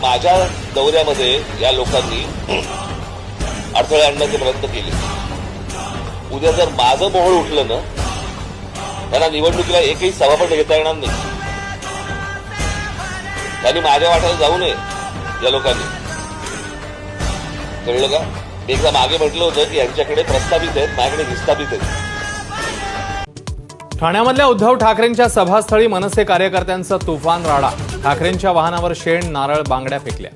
माझ्या दौऱ्यामध्ये या लोकांनी अडथळे आणण्याचे प्रयत्न केले. उद्या जर माझं मोहोळ उठलं ना, त्यांना निवडणुकीला एकही सभा पण घेता येणार नाही. त्यांनी माझ्या वाट्याला जाऊ नये या लोकांनी. कळलं का? मी एकदा मागे म्हटलं होतं की यांच्याकडे प्रस्तावित आहेत, माझ्याकडे विस्थापित आहेत. ठाण्यामधल्या उद्धव ठाकरेंच्या सभास्थळी मनसे कार्यकर्त्यांचा तुफान राडा. ठाकरेंच्या वाहनावर शेण, नारळ, बांगड्या फेकल्या.